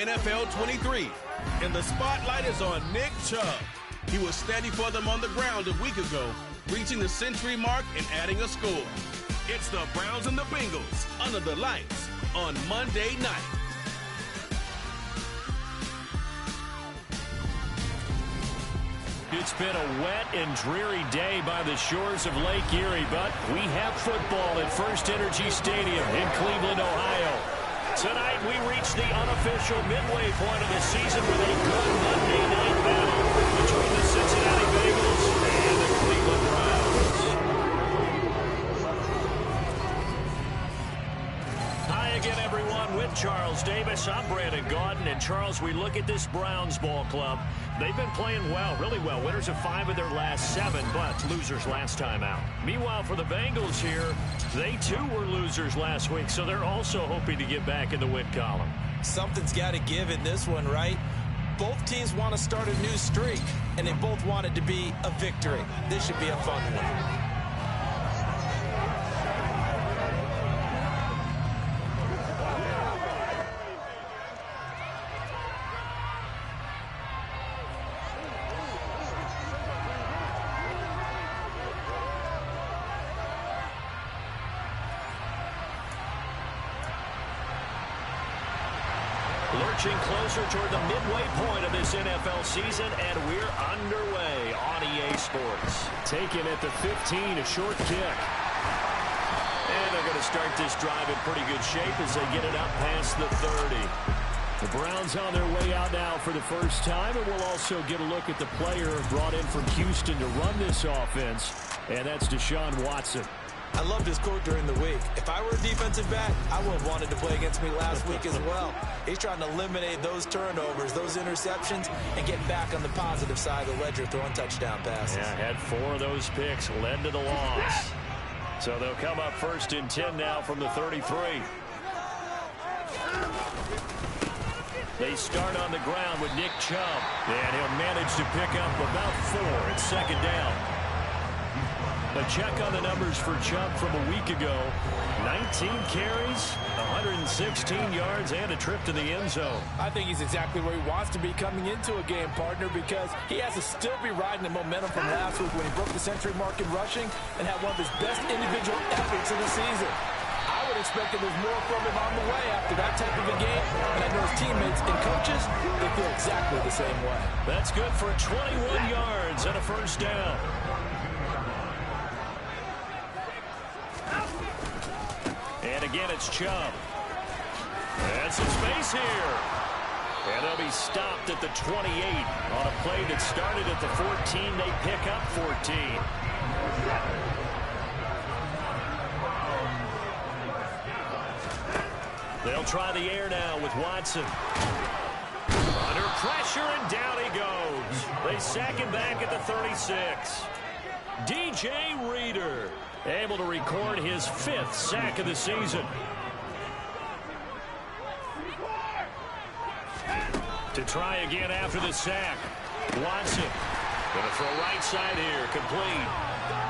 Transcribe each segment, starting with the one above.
NFL 23. And the spotlight is on Nick Chubb. He was standing for them on the ground a week ago, reaching the century mark and adding a score. It's the Browns and the Bengals under the lights on Monday night. It's been a wet and dreary day by the shores of Lake Erie, but we have football at First Energy Stadium in Cleveland, Ohio. Tonight we reach the unofficial midway point of the season with a good Monday night battle between the Cincinnati Bengals and the Cleveland Browns. Hi again, everyone. With Charles Davis, I'm Brandon Gaudin. And Charles, we look at this Browns ball club. They've been playing well, really well. Winners of 5 of their last 7, but losers last time out. Meanwhile, for the Bengals here, they too were losers last week, so they're also hoping to get back in the win column. Something's got to give in this one, right? Both teams want to start a new streak, and they both want it to be a victory. This should be a fun one. Lurching closer toward the midway point of this NFL season, and we're underway on EA Sports. Taken at the 15, a short kick. And they're going to start this drive in pretty good shape as they get it up past the 30. The Browns on their way out now for the first time, and we'll also get a look at the player brought in from Houston to run this offense, and that's Deshaun Watson. I loved his quote during the week. If I were a defensive back, I would have wanted to play against me last week as well. He's trying to eliminate those turnovers, those interceptions, and get back on the positive side of the ledger, throwing touchdown passes. Yeah, had 4 of those picks, led to the loss. So they'll come up first and 10 now from the 33. They start on the ground with Nick Chubb, and he'll manage to pick up about 4 at second down. A check on the numbers for Chubb from a week ago. 19 carries, 116 yards, and a trip to the end zone. I think he's exactly where he wants to be coming into a game, partner, because he has to still be riding the momentum from last week when he broke the century mark in rushing and had one of his best individual efforts of the season. I would expect that there's more from him on the way after that type of a game, and I know his teammates and coaches, they feel exactly the same way. That's good for 21 yards and a first down. And again, it's Chubb. And some space here. And they'll be stopped at the 28 on a play that started at the 14. They pick up 14. They'll try the air now with Watson. Under pressure, and down he goes. They sack him back at the 36. DJ Reader able to record his 5th sack of the season. To try again after the sack. Watson going to throw right side here, complete.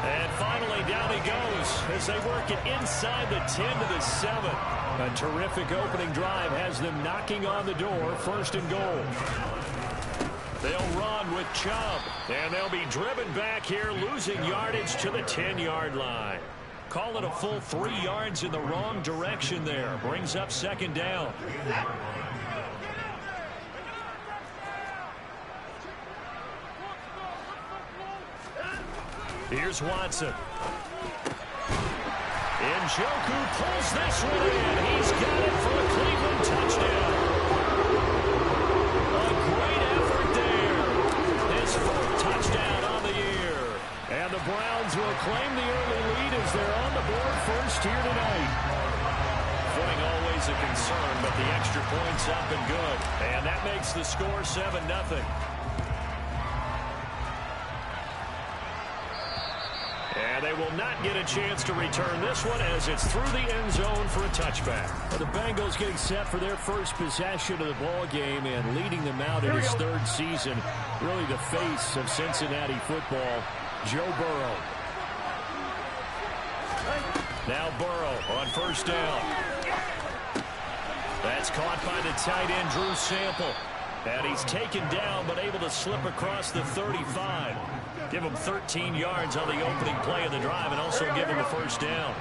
And finally down he goes as they work it inside the 10 to the 7. A terrific opening drive has them knocking on the door, first and goal. They'll run with Chubb, and they'll be driven back here, losing yardage to the 10-yard line. Call it a full 3 yards in the wrong direction there. Brings up second down. Here's Watson. Njoku pulls this one in. He's got it for a Cleveland touchdown. A great effort there. His 4th touchdown on the year. And the Browns will claim the early lead as they're on the board first here tonight. Footing always a concern, but the extra point's up and good. And that makes the score 7-0. And they will not get a chance to return this one as it's through the end zone for a touchback. The Bengals getting set for their first possession of the ball game and leading them out in his 3rd season. Really the face of Cincinnati football, Joe Burrow. Now Burrow on first down. That's caught by the tight end, Drew Sample. And he's taken down, but able to slip across the 35. Give him 13 yards on the opening play of the drive and also give him a first down.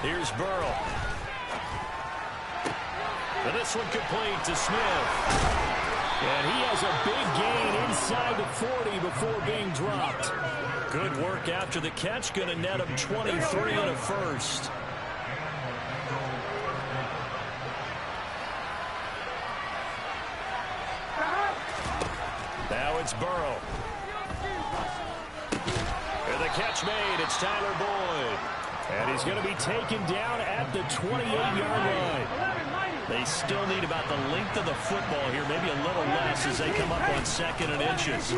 Here's Burrow. And this one complete to Smith. And he has a big gain inside the 40 before being dropped. Good work after the catch. Going to net him 23 and a first. Now it's Burrow. And the catch made. It's Tyler Boyd. And he's going to be taken down at the 28-yard line. They still need about the length of the football here, maybe a little less as they come up on 2nd and inches.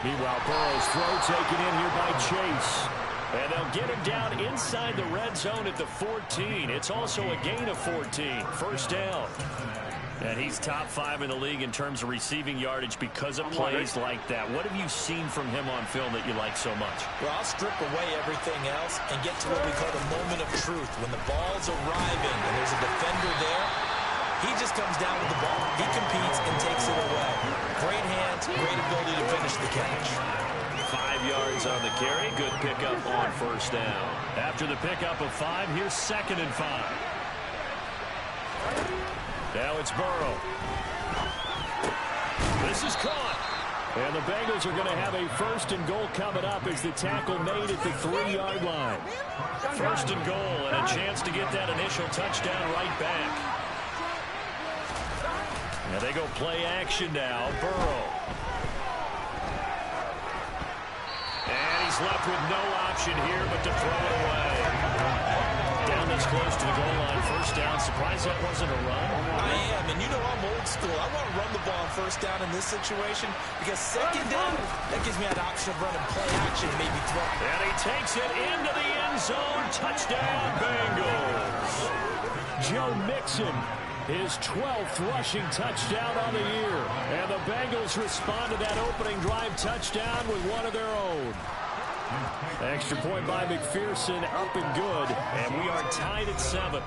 Meanwhile, Burrow's throw taken in here by Chase. And they'll get him down inside the red zone at the 14. It's also a gain of 14. First down. And he's top 5 in the league in terms of receiving yardage because of plays like that. What have you seen from him on film that you like so much? Well, I'll strip away everything else and get to what we call the moment of truth. When the ball's arriving and there's a defender there, he just comes down with the ball. He competes and takes it away. Great hands, great ability to finish the catch. 5 yards on the carry. Good pickup on first down. After the pickup of 5, here's 2nd and 5. Now it's Burrow. This is caught. And the Bengals are going to have a 1st and goal coming up as the tackle made at the 3-yard line. 1st and goal and a chance to get that initial touchdown right back. And they go play action now. Burrow. And he's left with no option here but to throw it away. Down this close to the goal line. First down. Surprised that wasn't a run? I am, and you know I'm old school. I want to run the ball on first down in this situation because 2nd down, that gives me an option of running play action, maybe throw. And he takes it into the end zone. Touchdown, Bengals. Joe Mixon, his 12th rushing touchdown on the year. And the Bengals respond to that opening drive touchdown with one of their own. Extra point by McPherson, up and good. And we are tied at 7.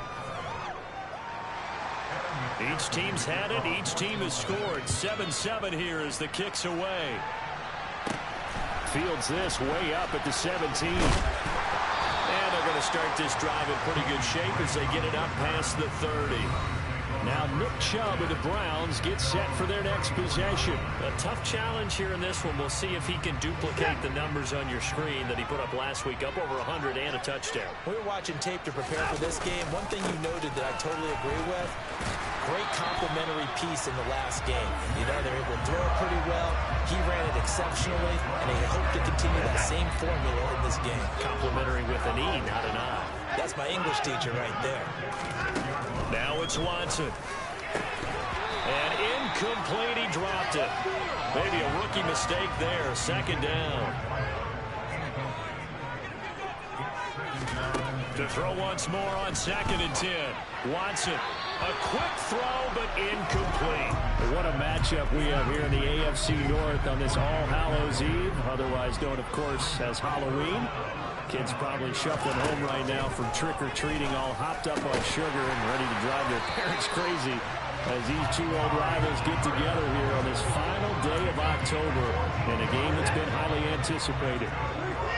Each team's had it. Each team has scored. 7-7 here as the kick's away. Fields this way up at the 17. And they're going to start this drive in pretty good shape as they get it up past the 30. Now Nick Chubb of the Browns gets set for their next possession. A tough challenge here in this one. We'll see if he can duplicate the numbers on your screen that he put up last week, up over 100 and a touchdown. We were watching tape to prepare for this game. One thing you noted that I totally agree with, great complementary piece in the last game. You know, they're able to throw it pretty well. He ran it exceptionally, and they hope to continue that same formula in this game. Complimentary with an E, not an I. That's my English teacher right there. Now it's Watson. And incomplete, he dropped it. Maybe a rookie mistake there. 2nd down. To throw once more on 2nd and 10. Watson. A quick throw, but incomplete. What a matchup we have here in the AFC North on this All Hallows Eve, otherwise known, of course, as Halloween. Kids probably shuffling home right now from trick-or-treating, all hopped up on sugar and ready to drive their parents crazy as these two old rivals get together here on this final day of October in a game that's been highly anticipated.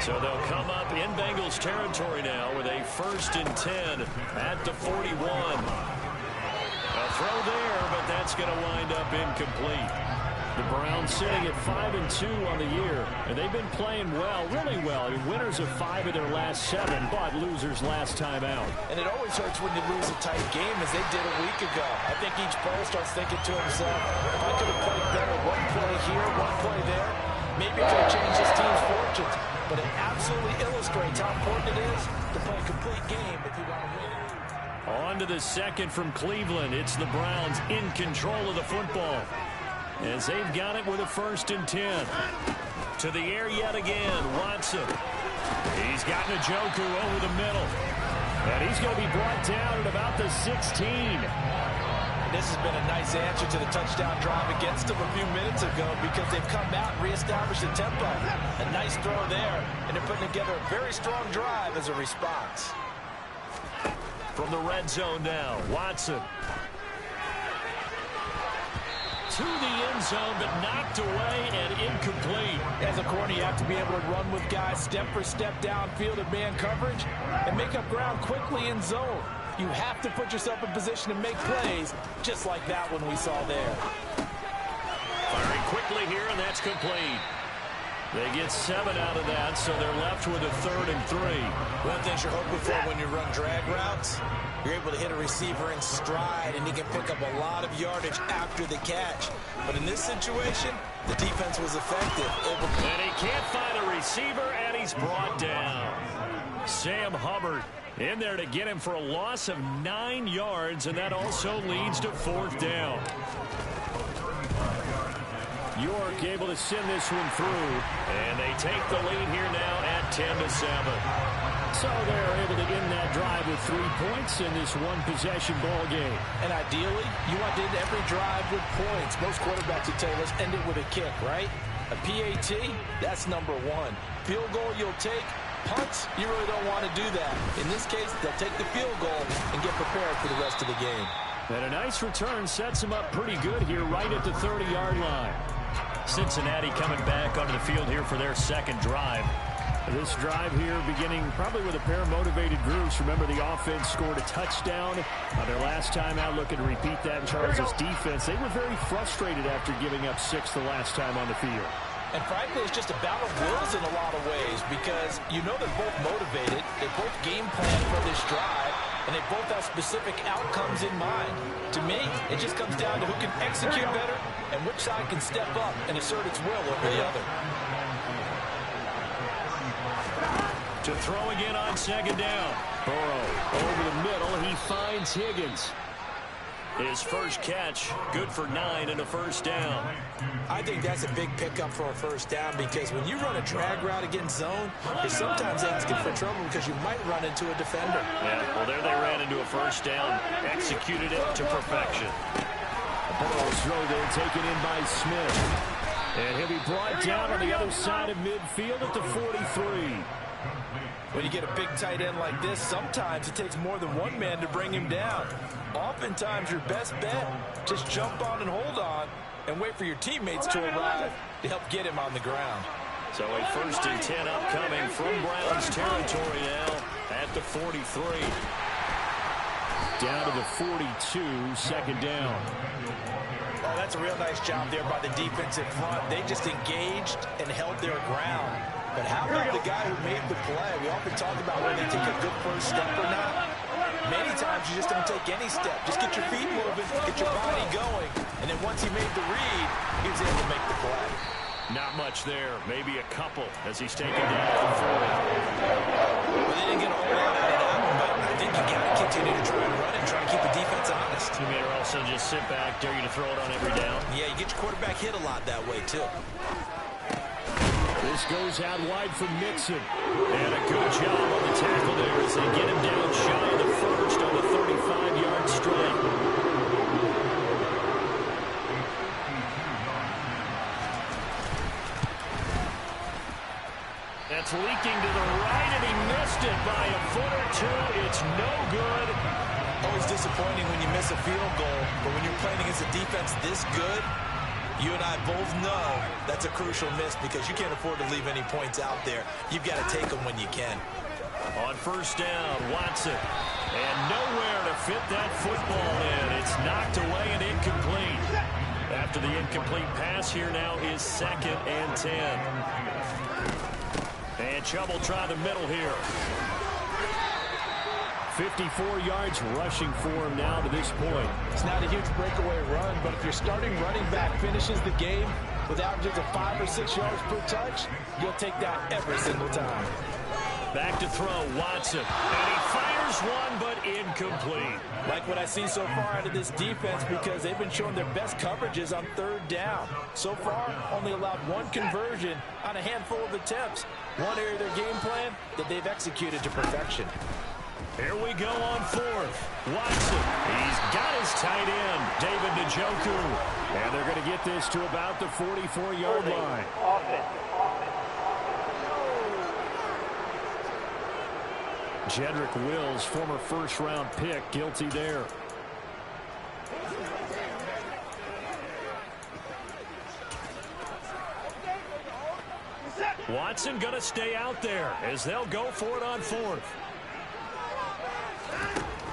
So they'll come up in Bengals territory now with a 1st and 10 at the 41. A throw there, but that's going to wind up incomplete. The Browns sitting at 5-2 on the year, and they've been playing well, really well. I mean, winners of 5 of their last 7, but losers last time out. And it always hurts when you lose a tight game, as they did a week ago. I think each player starts thinking to himself, if I could have played better, one play here, one play there, maybe it could have changed this team's fortunes. But it absolutely illustrates how important it is to play a complete game if you want to win. On to the 2nd from Cleveland. It's the Browns in control of the football, as they've got it with a 1st and 10. To the air yet again, Watson. He's got Njoku over the middle. And he's going to be brought down at about the 16. This has been a nice answer to the touchdown drive against them a few minutes ago because they've come out and reestablished the tempo. A nice throw there, and they're putting together a very strong drive as a response. From the red zone now, Watson. To the end zone, but knocked away and incomplete. As a corner, you have to be able to run with guys step for step downfield in man coverage and make up ground quickly in zone. You have to put yourself in position to make plays, just like that one we saw there. Firing quickly here, and that's complete. They get 7 out of that, so they're left with a 3rd and 3. One of the things you're hoping for when you run drag routes, you're able to hit a receiver in stride, and he can pick up a lot of yardage after the catch. But in this situation, the defense was effective. And he can't find a receiver, and he's brought down. Sam Hubbard in there to get him for a loss of 9 yards, and that also leads to 4th down. York able to send this one through, and they take the lead here now at 10-7. So they're able to end that drive with 3 points in this one-possession ball game. And ideally, you want to end every drive with points. Most quarterbacks would tell us end it with a kick, right? A PAT, that's number 1. Field goal you'll take. Punts, you really don't want to do that. In this case, they'll take the field goal and get prepared for the rest of the game. And a nice return sets them up pretty good here right at the 30-yard line. Cincinnati coming back onto the field here for their second drive. This drive here beginning probably with a pair of motivated groups. Remember, the offense scored a touchdown on their last time out, looking to repeat that in Charles' defense. They were very frustrated after giving up 6 the last time on the field. And frankly, it's just a battle of wills in a lot of ways because you know they're both motivated. They both game plan for this drive, and they both have specific outcomes in mind. To me, it just comes down to who can execute better and which side can step up and assert its will over the other. To throw again on 2nd down. Burrow over the middle. He finds Higgins. His first catch, good for 9 and a 1st down. I think that's a big pickup for a 1st down because when you run a drag route against zone, you're sometimes asking for trouble because you might run into a defender. Yeah, well, there they ran into a 1st down, executed it to perfection. Burrow's throw there taken in by Smith. And he'll be brought down on the other side of midfield at the 43. When you get a big tight end like this, sometimes it takes more than one man to bring him down. Oftentimes, your best bet, just jump on and hold on and wait for your teammates to arrive to help get him on the ground. So a 1st and 10 upcoming from Browns territory now at the 43. Down to the 42, 2nd down. Oh, that's a real nice job there by the defense in front. They just engaged and held their ground. But how about the guy who made the play? We often talk about whether they take a good first step or not. Many times you just don't take any step. Just get your feet moving, get your body going. And then once he made the read, he was able to make the play. Not much there. Maybe a couple as he's taken down from 40. Well, they didn't get a whole lot out of that one, but I think you got to continue to try and run and try to keep the defense honest. You may also just sit back, dare you to throw it on every down. Yeah, you get your quarterback hit a lot that way, too. This goes out wide for Mixon. And a good job on the tackle there as they get him down shy of the 1st on the 35-yard strike. That's leaking to the right, and he missed it by a foot or 2. It's no good. Always disappointing when you miss a field goal, but when you're playing against a defense this good, you and I both know that's a crucial miss because you can't afford to leave any points out there. You've got to take them when you can. On 1st down, Watson. And nowhere to fit that football in. It's knocked away and incomplete. After the incomplete pass, here now is 2nd and 10. And Chubb will try the middle here. 54 yards rushing for him now to this point. It's not a huge breakaway run, but if your starting running back finishes the game with averages of 5 or 6 yards per touch, you'll take that every single time. Back to throw, Watson. And he fires one, but incomplete. Like what I see so far out of this defense because they've been showing their best coverages on 3rd down. So far, only allowed 1 conversion on a handful of attempts. One area of their game plan that they've executed to perfection. Here we go on fourth. Watson, he's got his tight end, David Njoku. And they're going to get this to about the 44-yard line. Jedrick Wills, former first-round pick, guilty there. Watson going to stay out there as they'll go for it on fourth.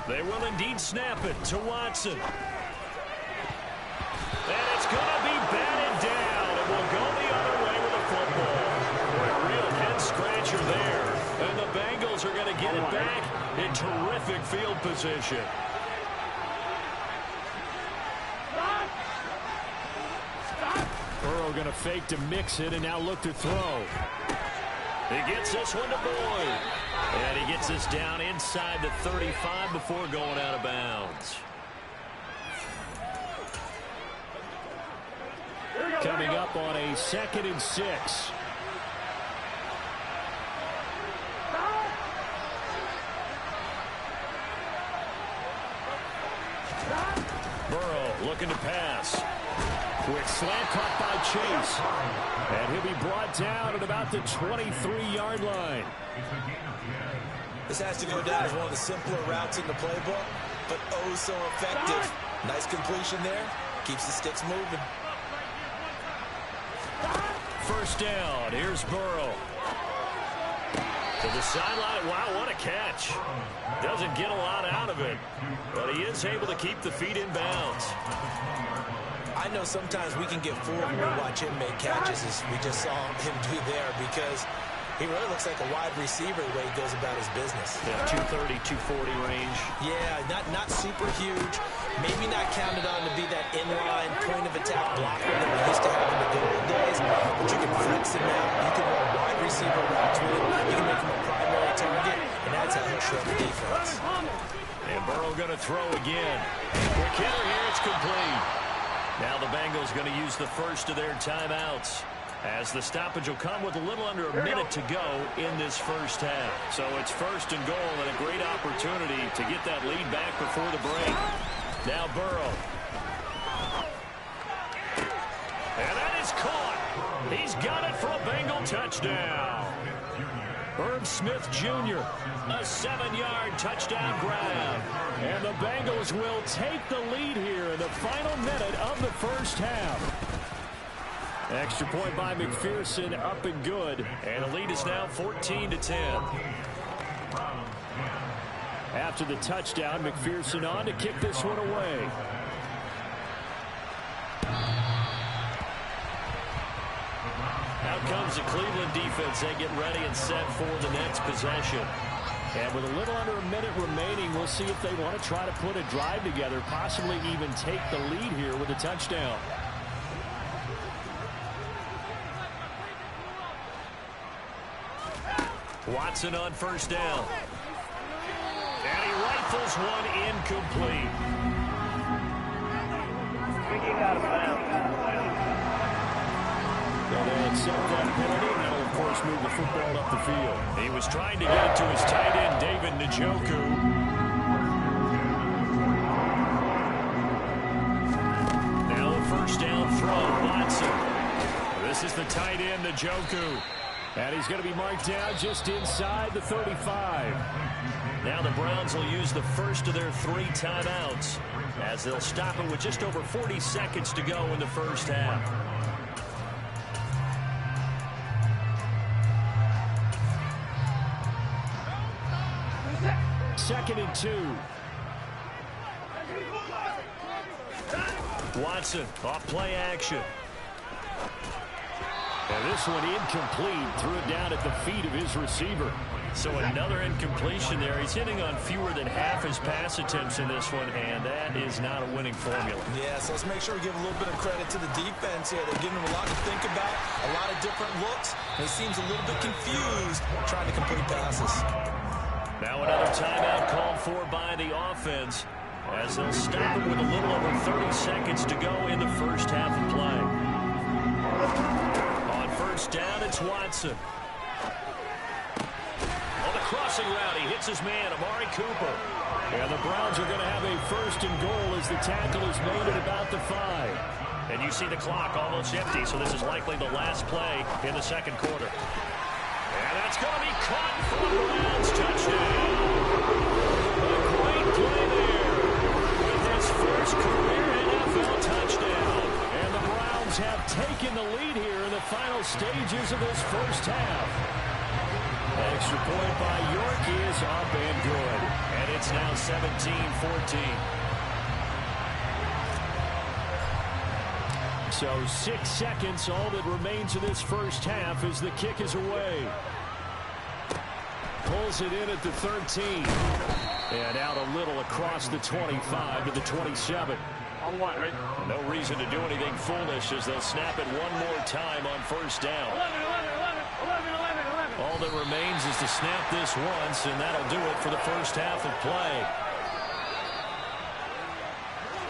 They will indeed snap it to Watson. And it's going to be batted down. It will go the other way with the football. Boy, a real head-scratcher there. And the Bengals are going to get it back in terrific field position. Burrow going to fake to mix it and now look to throw. He gets this one to Boyd. And he gets this down inside the 35 before going out of bounds. Coming up on a 2nd and 6. Burrow looking to pass. Quick slant caught by Chase. And he'll be brought down at about the 23-yard line. This has to go down as one of the simpler routes in the playbook, but oh so effective. Nice completion there. Keeps the sticks moving. First down. Here's Burrow. To the sideline. Wow, what a catch. Doesn't get a lot out of it, but he is able to keep the feet in bounds. I know sometimes we can get fooled when we watch him make catches, as we just saw him do there, because he really looks like a wide receiver the way he goes about his business. Yeah, 230, 240 range. Yeah, not super huge. Maybe not counted on to be that inline point-of-attack blocker that we used to have in the good old days, but you can flex him out. You can run wide receiver routes with him. You can make him a primary target, and that's how he'll shred the defense. And Burrow going to throw again. Quick hitter here, it's complete. Now the Bengals going to use the first of their timeouts, as the stoppage will come with a little under a minute to go in this first half. So it's 1st and goal and a great opportunity to get that lead back before the break. Now Burrow. And that is caught. He's got it for a Bengal touchdown. Herb Smith Jr., a 7-yard touchdown grab. And the Bengals will take the lead here in the final minute of the first half. Extra point by McPherson, up and good. And the lead is now 14-10. After the touchdown, McPherson on to kick this one away. Out comes the Cleveland defense. They get ready and set for the next possession. And with a little under a minute remaining, we'll see if they want to try to put a drive together, possibly even take the lead here with a touchdown. Watson on first down. And he rifles one incomplete. Out of bounds. They'll accept that penalty, and that'll, of course, move the football up the field. He was trying to get it to his tight end, David Njoku. Now a first down throw, Watson. This is the tight end, Njoku. And he's going to be marked down just inside the 35. Now the Browns will use the first of their 3 timeouts, as they'll stop it with just over 40 seconds to go in the first half. Second and 2. Watson off play action. And this one incomplete. Threw it down at the feet of his receiver. So another incompletion there. He's hitting on fewer than half his pass attempts in this one, and that is not a winning formula. Yeah, so let's make sure we give a little bit of credit to the defense here. They're giving him a lot to think about, a lot of different looks, and he seems a little bit confused trying to complete passes. Now another timeout called for by the offense, as they'll stop it with a little over 30 seconds to go in the first half of play. On first down, it's Watson. Oh, the crossing route. He hits his man, Amari Cooper. And the Browns are going to have a 1st and goal as the tackle is made at about the 5. And you see the clock almost empty, so this is likely the last play in the second quarter. And that's going to be caught for the Browns. Touchdown. A great play there with his first career NFL touchdown. And the Browns have taken the lead here in the final stages of this first half. Extra point by York is up and good. And it's now 17-14. So 6 seconds, all that remains of this first half as the kick is away. Pulls it in at the 13. And out a little across the 25 to the 27. No reason to do anything foolish as they'll snap it one more time on first down. All that remains is to snap this once, and that'll do it for the first half of play.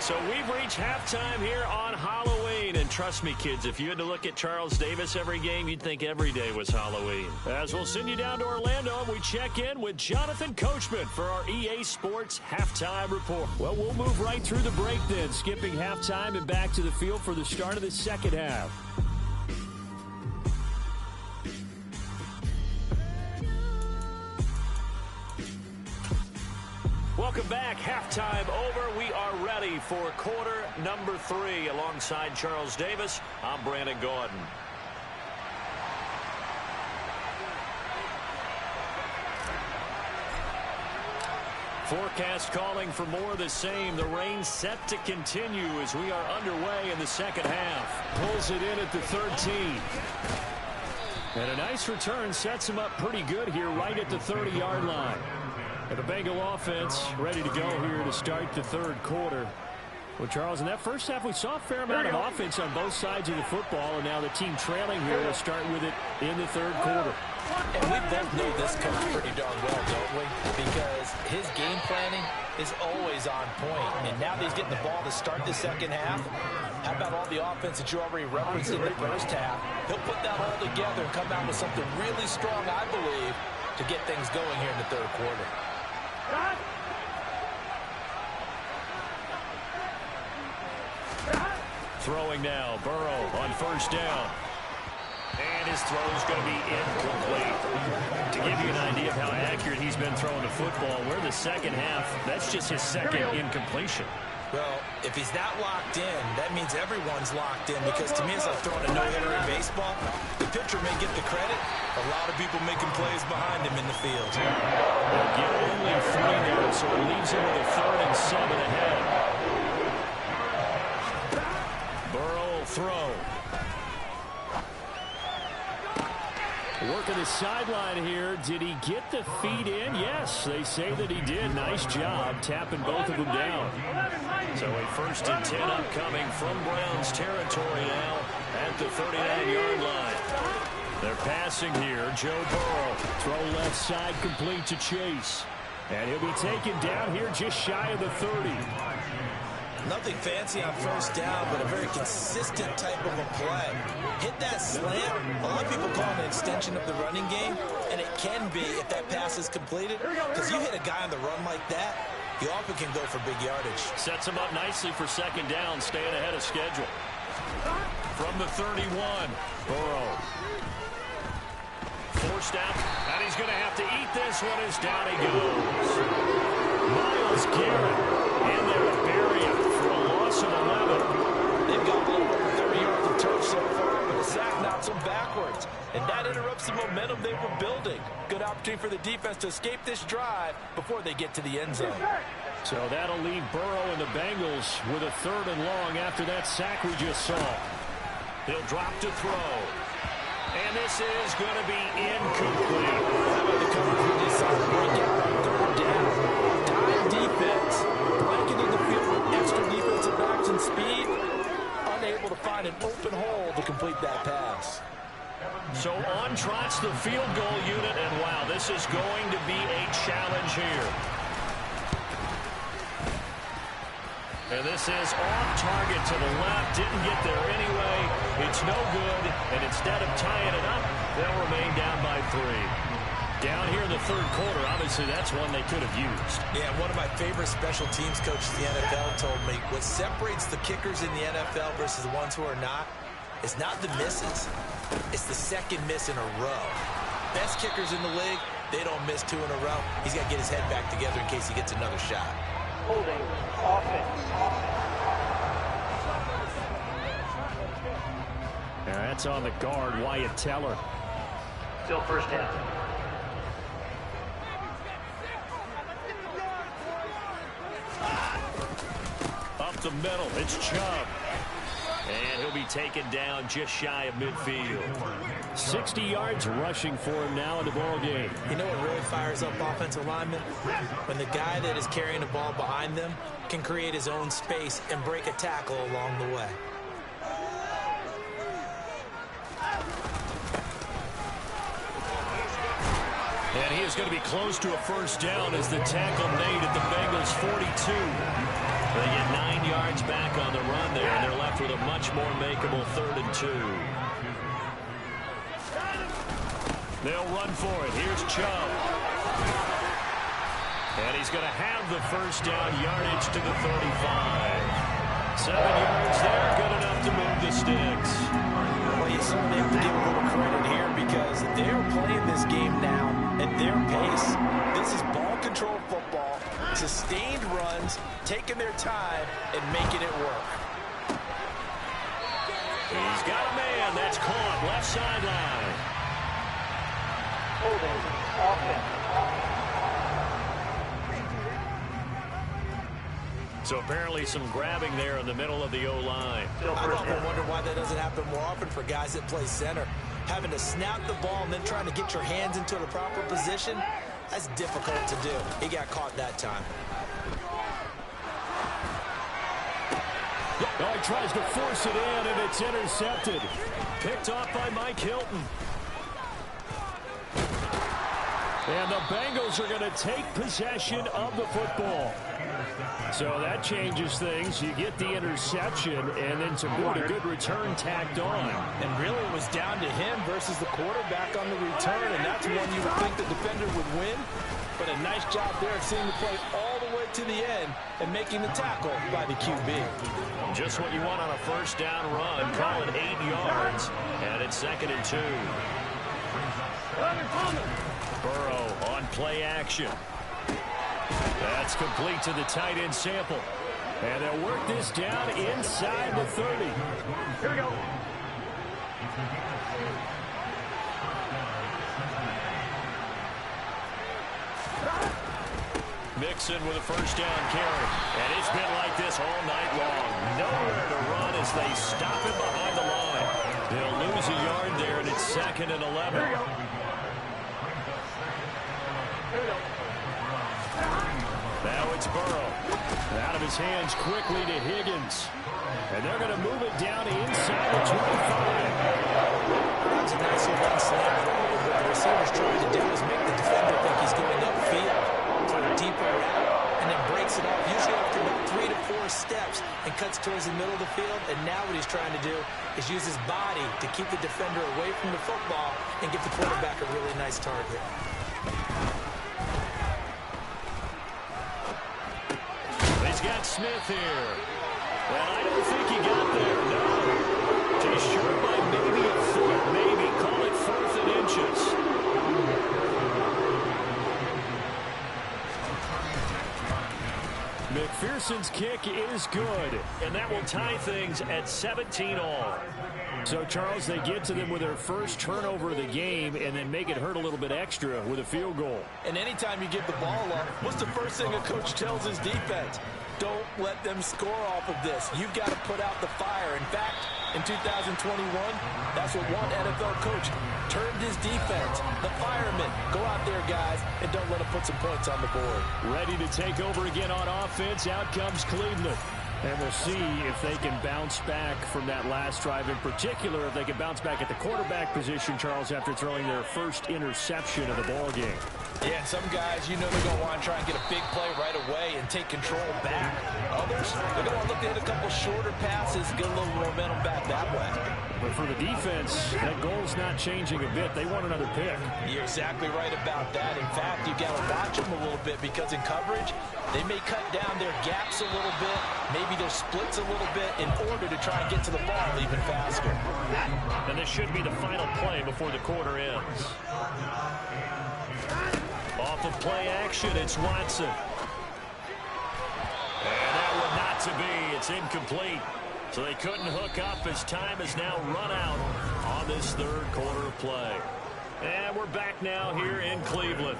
So we've reached halftime here on Halloween. And trust me, kids, if you had to look at Charles Davis every game, you'd think every day was Halloween. As we'll send you down to Orlando, we check in with Jonathan Coachman for our EA Sports Halftime Report. Well, we'll move right through the break then, skipping halftime and back to the field for the start of the second half. Welcome back. Halftime over. We are ready for quarter number 3. Alongside Charles Davis, I'm Brandon Gordon. Forecast calling for more of the same. The rain set to continue as we are underway in the second half. Pulls it in at the 13. And a nice return sets him up pretty good here right at the 30-yard line. And the Bengal offense ready to go here to start the third quarter. Well, Charles, in that first half, we saw a fair amount of offense on both sides of the football, and now the team trailing here will start with it in the third quarter. And we both know this coach pretty darn well, don't we? Because his game planning is always on point. And now that he's getting the ball to start the second half, how about all the offense that you already referenced in the first half? He'll put that all together and come out with something really strong, I believe, to get things going here in the third quarter. Throwing now, Burrow on first down. And his throw is going to be incomplete. To give you an idea of how accurate he's been throwing the football, we're the second half. That's just his second incompletion. Well, if he's that locked in, that means everyone's locked in, because to me it's like throwing a no-hitter in baseball. The pitcher may get the credit. A lot of people making plays behind him in the field. They'll get only 3 there, so it leaves him with a 3rd and 7 ahead. Burrow will throw. Working the sideline here. Did he get the feet in? Yes, they say that he did. Nice job tapping both of them down. So a 1st and 10 upcoming from Browns territory now at the 39-yard line. They're passing here. Joe Burrow. Throw left side complete to Chase. And he'll be taken down here just shy of the 30. Nothing fancy on first down, but a very consistent type of a play. Hit that slant. A lot of people call it an extension of the running game, and it can be if that pass is completed, because you hit a guy on the run like that, you often can go for big yardage. Sets him up nicely for second down, staying ahead of schedule. From the 31, Burrow. Forced out, and he's going to have to eat this one as down he goes. Myles Garrett in there to bury him for a loss of 11. They've got a little over 30 yards of turf so far, but the sack knocks them backwards. And that interrupts the momentum they were building. Good opportunity for the defense to escape this drive before they get to the end zone. So that'll leave Burrow and the Bengals with a 3rd and long after that sack we just saw. He'll drop to throw. And this is going to be incomplete. How about the coverage we just saw break out on 3rd down? Dime defense, blanketing the field with extra defensive backs and speed, unable to find an open hole to complete that pass. So on trots the field goal unit, and wow, this is going to be a challenge here. And this is off target to the left. Didn't get there anyway. It's no good. And instead of tying it up, they'll remain down by 3. Down here in the third quarter, obviously that's one they could have used. Yeah, one of my favorite special teams coaches in the NFL told me what separates the kickers in the NFL versus the ones who are not is not the misses. It's the second miss in a row. Best kickers in the league, they don't miss 2 in a row. He's got to get his head back together in case he gets another shot. Holding offense. Now that's on the guard, Wyatt Teller. Still first down. Up the middle, it's Chubb. And he'll be taken down just shy of midfield. 60 yards rushing for him now in the ball game. You know what really fires up offensive linemen? When the guy that is carrying the ball behind them can create his own space and break a tackle along the way. And he is going to be close to a first down as the tackle made at the Bengals 42. They get 9 yards back on the run there, and they're left with a much more makeable 3rd and 2. They'll run for it. Here's Chubb. And he's going to have the first down, yardage to the 35. 7 yards there, good enough to move the sticks. Well, you certainly have to give a little credit here because they're playing this game now at their pace. This is ball control football, sustained runs, taking their time and making it work. He's got a man. That's caught left sideline. Holding offense. So apparently some grabbing there in the middle of the O-line. I've often wondered why that doesn't happen more often for guys that play center. Having to snap the ball and then trying to get your hands into the proper position, that's difficult to do. He got caught that time. Oh, he tries to force it in, and it's intercepted. Picked off by Mike Hilton. And the Bengals are going to take possession of the football. So that changes things. You get the interception, and then to boot a good return tacked on. And really it was down to him versus the quarterback on the return, and that's one you would think the defender would win. But a nice job there of seeing the play all the way to the end and making the tackle by the QB. Just what you want on a first down run. Call it 8 yards, and it's 2nd and 2. Burrow on play action. That's complete to the tight end Sample. And they'll work this down inside the 30. Here we go. Mixon with a first down carry. And it's been like this all night long. Nowhere to run as they stop him behind the line. They'll lose a yard there, and it's 2nd and 11. Here we go. Here we go. Now it's Burrow. Out of his hands quickly to Higgins. And they're going to move it down inside the 25. That's a nice one slant. What the receiver's trying to do is make the defender think he's going upfield for a deeper route and then breaks it off, usually after about 3 to 4 steps, and cuts towards the middle of the field. And now what he's trying to do is use his body to keep the defender away from the football and give the quarterback a really nice target. He's got Smith here. And I don't think he got there, no. Just short by maybe a foot, maybe. Call it 4th and inches. McPherson's kick is good, and that will tie things at 17 all. So, Charles, they get to them with their first turnover of the game and then make it hurt a little bit extra with a field goal. And anytime you give the ball up, what's the first thing a coach tells his defense? Don't let them score off of this. You've got to put out the fire. In fact, in 2021, that's what one NFL coach termed his defense. The firemen. Go out there, guys, and don't let them put some points on the board. Ready to take over again on offense. Out comes Cleveland. And we'll see if they can bounce back from that last drive. In particular, if they can bounce back at the quarterback position, Charles, after throwing their first interception of the ball game. Yeah, and some guys, you know they're going to want to try and get a big play right away and take control back. Others, they're going to want to look to hit a couple shorter passes, get a little momentum back that way. But for the defense, that goal's not changing a bit. They want another pick. You're exactly right about that. In fact, you've got to watch them a little bit because in coverage, they may cut down their gaps a little bit, maybe their splits a little bit in order to try and get to the ball even faster. And this should be the final play before the quarter ends. Off of play action, it's Watson. And that one not to be. It's incomplete. So they couldn't hook up as time has now run out on this third quarter of play. And we're back now here in Cleveland.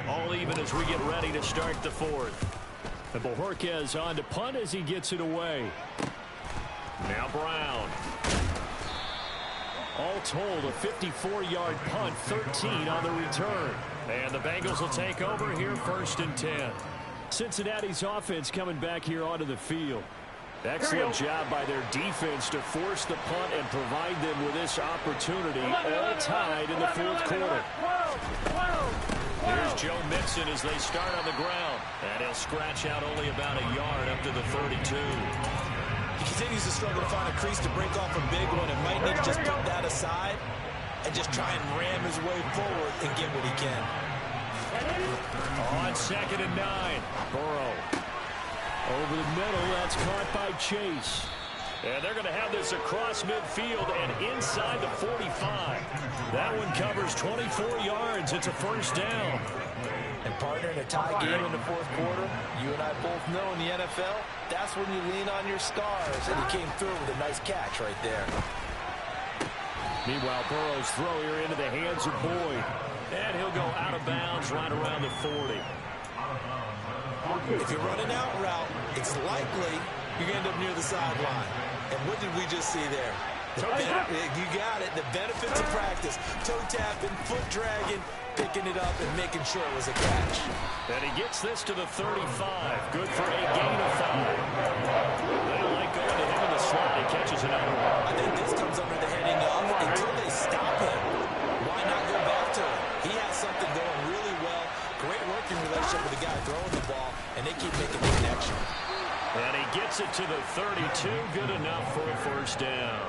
All even as we get ready to start the fourth. And Bojorquez on to punt as he gets it away. Now Brown. All told, a 54-yard punt, 13 on the return. And the Bengals will take over here 1st and 10. Cincinnati's offense coming back here onto the field. Excellent job by their defense to force the punt and provide them with this opportunity, all tied in the fourth quarter. Here's Joe Mixon as they start on the ground. And he'll scratch out only about a yard up to the 32. He continues to struggle to find a crease to break off a big one and might need to just put that aside and just try and ram his way forward and get what he can. On 2nd and 9, Burrow. Over the middle, that's caught by Chase. And they're going to have this across midfield and inside the 45. That one covers 24 yards. It's a 1st down. And partner, in a tie game in the fourth quarter, you and I both know in the NFL, that's when you lean on your stars. And he came through with a nice catch right there. Meanwhile, Burrow's throw here into the hands of Boyd. And he'll go out of bounds right around the 40. If you're running out route, it's likely you're going to end up near the sideline. And what did we just see there? You got it. The benefits of practice. Toe tapping, foot dragging, picking it up, and making sure it was a catch. And he gets this to the 35. Good for a gain of 5. They don't like going to him in the slot. He catches another one. I think this comes under the heading of until they stop him. Why not go back to him? He has something going really well. Great working relationship with the guy throwing the ball, and they keep making the connection. And he gets it to the 32. Good enough for a 1st down.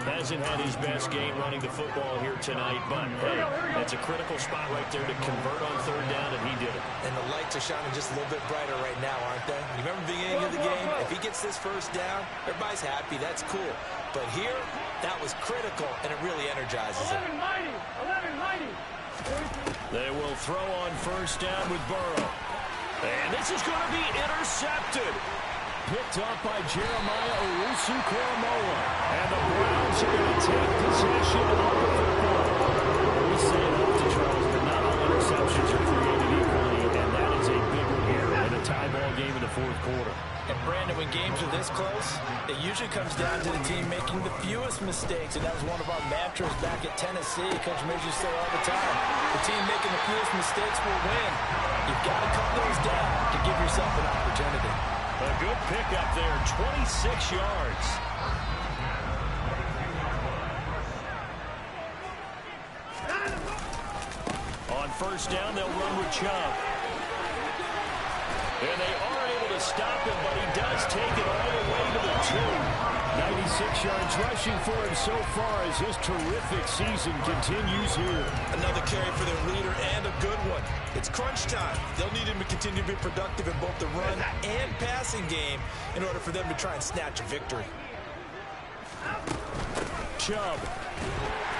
Hasn't had his best game running the football here tonight, but hey, it's a critical spot right there to convert on 3rd down, and he did it. And the lights are shining just a little bit brighter right now, aren't they? You remember the beginning of the game? If he gets this 1st down, everybody's happy. That's cool. But here, that was critical, and it really energizes it. They will throw on 1st down with Burrow. And this is going to be intercepted. Picked up by Jeremiah Owusu-Koramoah. And the Browns are going to take possession of the football. We say it often, Charles, but not all interceptions are created equally, and that is a big one here in a tie ball game in the fourth quarter. And Brandon, when games are this close, it usually comes down to the team making the fewest mistakes, and that was one of our mantras back at Tennessee. Coach Major say all the time, the team making the fewest mistakes will win. You've got to cut those down to give yourself an opportunity. A good pickup there, 26 yards. On 1st down, they'll run with Chubb. And they are able to stop him, but he does take it all the way to the 2. 96 yards rushing for him so far as his terrific season continues here. Another carry for their leader and a good one. It's crunch time. They'll need him to continue to be productive in both the run and passing game in order for them to try and snatch a victory. Chubb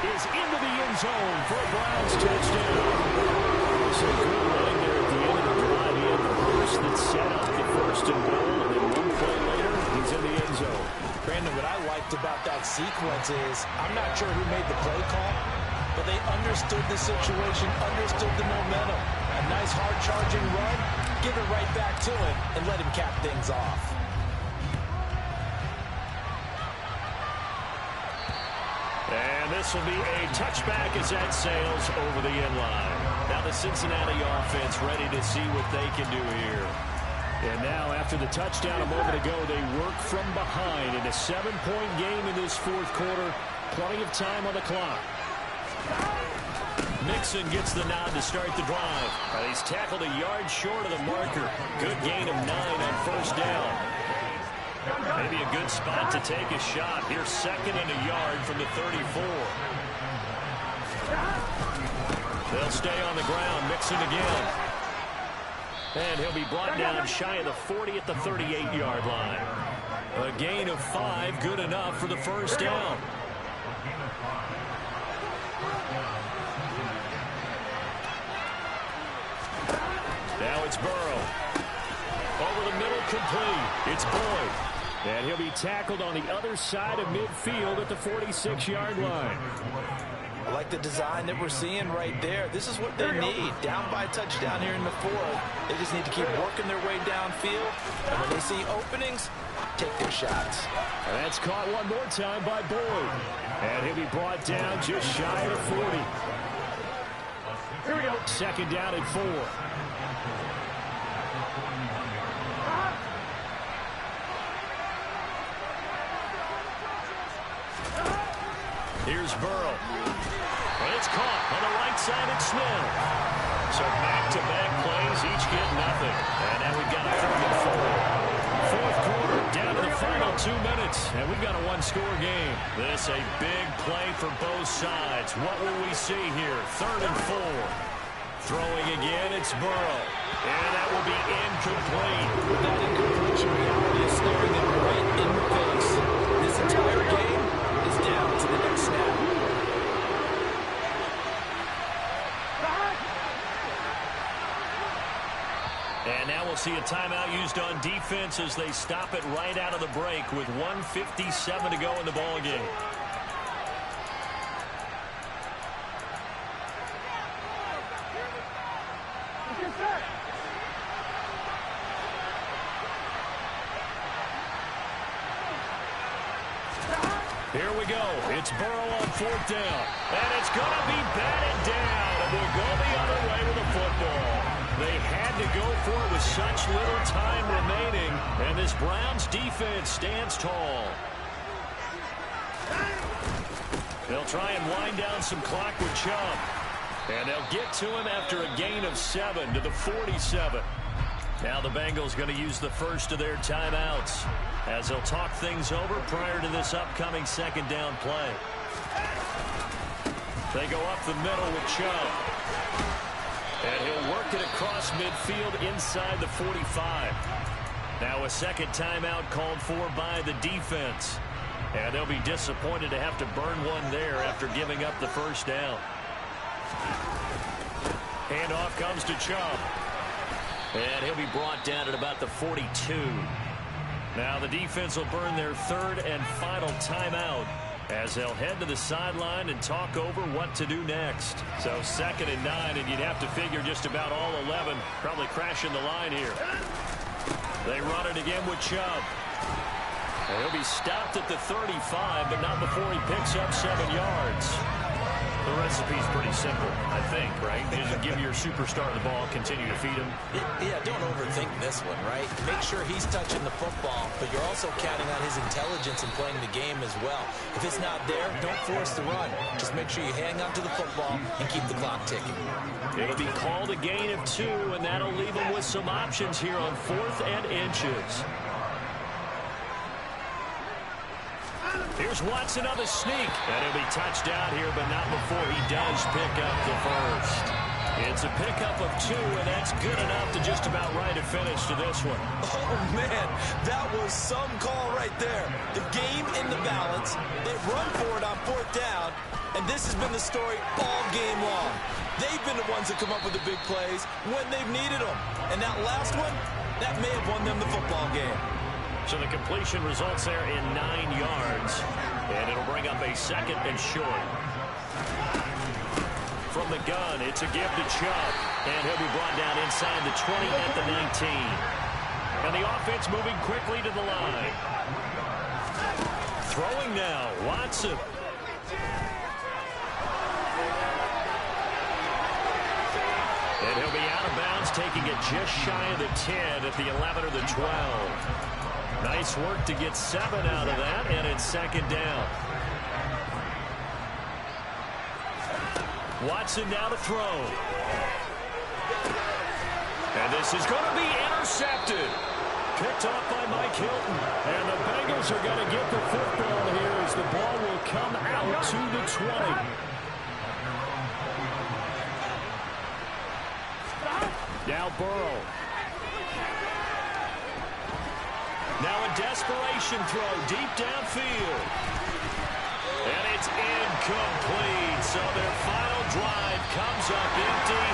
is into the end zone for a Browns touchdown. So good running there at the end of the drive. He had the burst that set up the 1st and goal, and then one play later, he's in the end zone. Brandon, what I liked about that sequence is I'm not sure who made the play call, but they understood the situation, understood the momentum. A nice hard-charging run, give it right back to him, and let him cap things off. And this will be a touchback as that sails over the end line. Now the Cincinnati offense ready to see what they can do here. And now after the touchdown a moment ago, they work from behind in a 7-point game in this fourth quarter. Plenty of time on the clock. Mixon gets the nod to start the drive. He's tackled a yard short of the marker. Good gain of 9 on first down. Maybe a good spot to take a shot. Here's 2nd and a yard from the 34. They'll stay on the ground. Mixon again. And he'll be brought down shy of the 40 at the 38-yard line. A gain of 5, good enough for the first down. Now it's Burrow. Over the middle, complete. It's Boyd. And he'll be tackled on the other side of midfield at the 46-yard line. I like the design that we're seeing right there. This is what they need. Down by a touchdown here in the 4th. They just need to keep working their way downfield. And when they see openings, take their shots. And that's caught one more time by Boyd. And he'll be brought down just shy of the 40. Here we go. 2nd down and 4. Here's Burrow. And it's caught on the right side at Snell. So back-to-back plays, each get nothing. And now we've got a 3rd and 4. 4th quarter, down to the final 2 minutes. And we've got a one-score game. This a big play for both sides. What will we see here? 3rd and 4. Throwing again, it's Burrow. And that will be incomplete. That incompletion reality is staring them right in the face. This entire game is down to the next snap. And now we'll see a timeout used on defense as they stop it right out of the break with 1:57 to go in the ballgame. Here we go. It's Burrow on 4th down. And it's going to be batted down. And we'll go the other way with the football. They had to go for it with such little time remaining. And this Browns defense stands tall. They'll try and wind down some clock with Chubb. And they'll get to him after a gain of 7 to the 47. Now the Bengals going to use the first of their timeouts as they'll talk things over prior to this upcoming 2nd down play. They go up the middle with Chubb. And he'll work it across midfield inside the 45. Now a 2nd timeout called for by the defense. And they'll be disappointed to have to burn one there after giving up the first down. Handoff comes to Chubb. And he'll be brought down at about the 42. Now the defense will burn their 3rd and final timeout as they'll head to the sideline and talk over what to do next. So 2nd and 9, and you'd have to figure just about all 11 probably crashing the line here. They run it again with Chubb. And he'll be stopped at the 35, but not before he picks up 7 yards. The recipe's pretty simple, I think, right? You just give your superstar the ball, continue to feed him. Yeah, don't overthink this one, right? Make sure he's touching the football, but you're also counting on his intelligence in playing the game as well. If it's not there, don't force the run. Just make sure you hang on to the football and keep the clock ticking. It'll be called a gain of 2, and that'll leave him with some options here on 4th and inches. Here's Watson on the sneak. And he'll be touched down here, but not before he does pick up the first. It's a pickup of 2, and that's good enough to just about write a finish to this one. Oh, man, that was some call right there. The game in the balance. They run for it on 4th down, and this has been the story all game long. They've been the ones that come up with the big plays when they've needed them. And that last one, that may have won them the football game. So the completion results there in 9 yards. And it'll bring up a 2nd and short. From the gun, it's a give to Chubb. And he'll be brought down inside the 20 at the 19. And the offense moving quickly to the line. Throwing now, Watson. And he'll be out of bounds, taking it just shy of the 10 at the 11 or the 12. Nice work to get 7 out of that, and it's 2nd down. Watson now to throw. And this is going to be intercepted. Picked off by Mike Hilton. And the Bengals are going to get the football here as the ball will come out to the 20. Now Burrow. Now a desperation throw deep downfield. And it's incomplete. So their final drive comes up empty.